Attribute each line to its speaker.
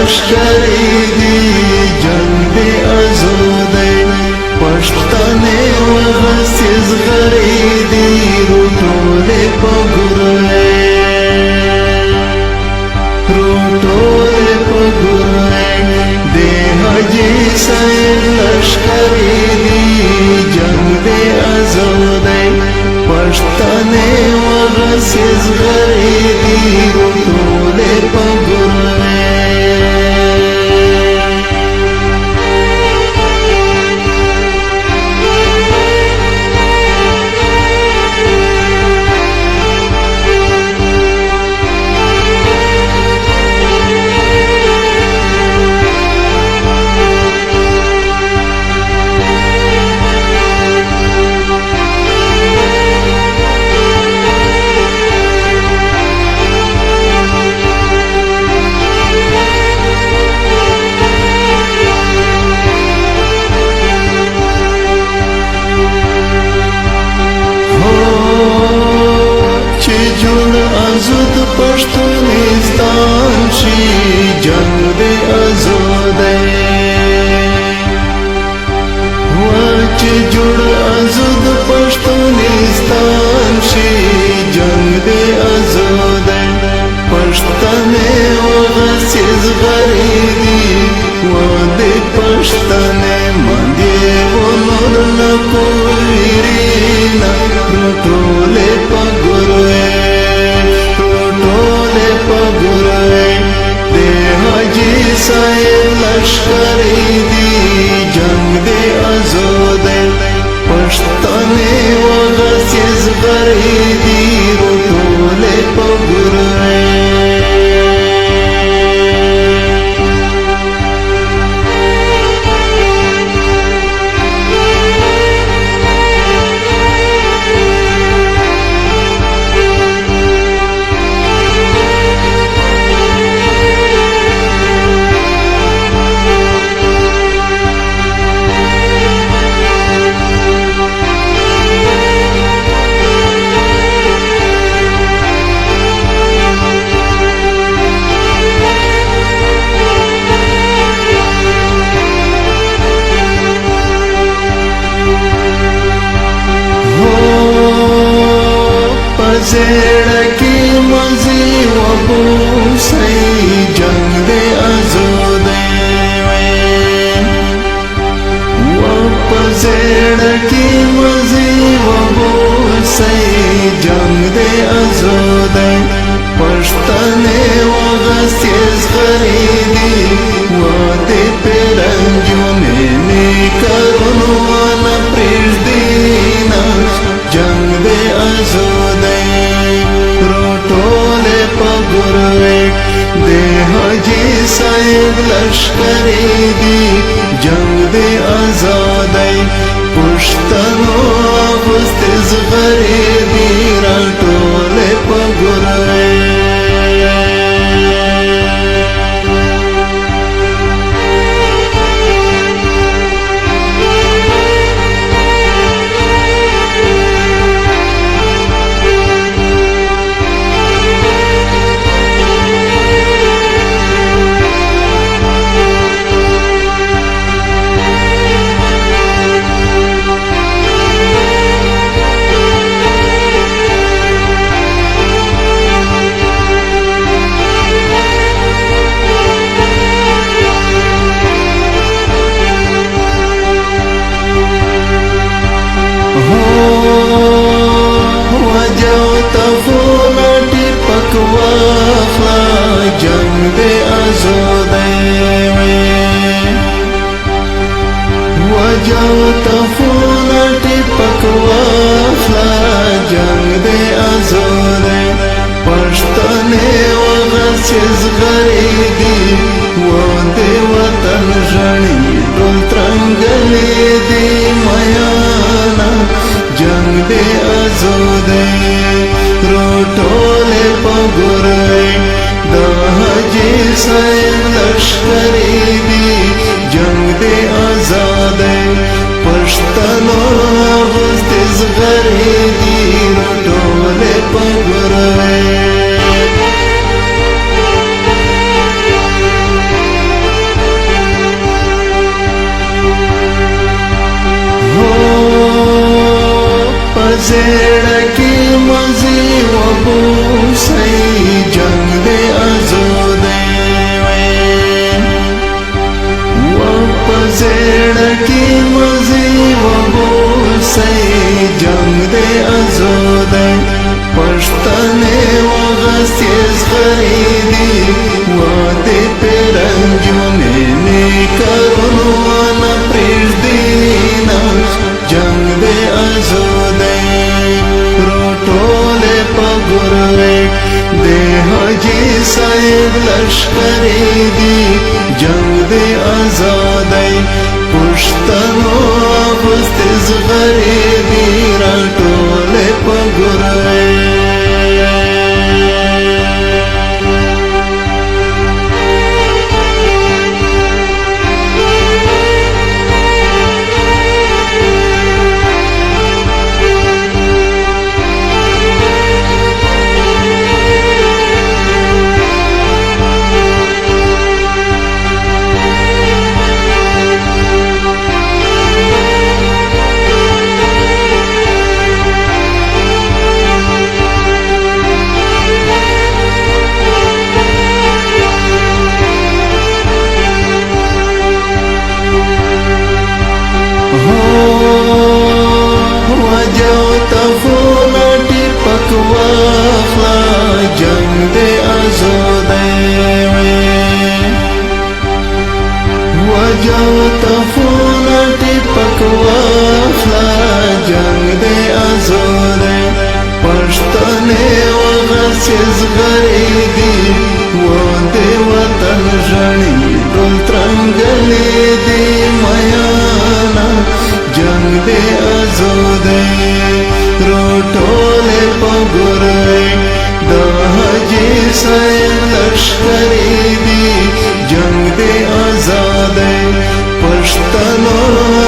Speaker 1: लश्करी दी जंग दे आज़ादी पश्तने वगसिज गरीदी रूटोले पगुरे दे हजी से लश्करी दी जंग दे आज़ादी पश्तने वगसिज गरीदी रूटोले पगुरे आज़ाद पश्तूनिस्तान शी जंग दे आज़ादी वच जुड़ आज़ाद पश्तूनिस्तान शी जंग दे आज़ादी पश्तने वगसिज गरीदी वदे पश्तने मंदे वो नूर न कोईरीना रूटोले पगुरे लश्करी दी जंग दे आज़ादी पश्तने वगसिज गरीदी रूटोले पगुरे ज़ेड़ की मज़ी वबू सही जंग दे आज़ादी ज़ेड़ की मज़ी वबू सही जंग दे आज़ादी पश्तने वगसिज गरीदी वदे पेरंजुने ने करुणवान प्रिजदीना जंग दे आज़ादी रूटोले पगुरे दे हजी साहिब लश्करी दी जंग दे आज़ादी पुश्तनो वगसिज गरीदी रूटोले पगुरे जंग दे आज़ादी वजह तफून टिपक वाखला जंग दे आज़ादी पश्तने वगसिज गरीदी वदे वतन ज़णी डोल तरंगली दी मयाना जंग दे आज़ादी रूटोले पगुरे हजी से लश्करी दी जंग दे आज़ादी पश्तनो वगसिज गरीदी रूटोले पगुरे غریدي واده پرنجونه نه کرونو نه پرېږدينا جنگ دې آزادۍ روټوله په ګروي د حاجي صاحب لشکرې دي جنگ دې آزادۍ پښتنو اغوستې زغرې دي راټوله په ګروي لشکرې دي جنگ دې آزادۍ پښتنو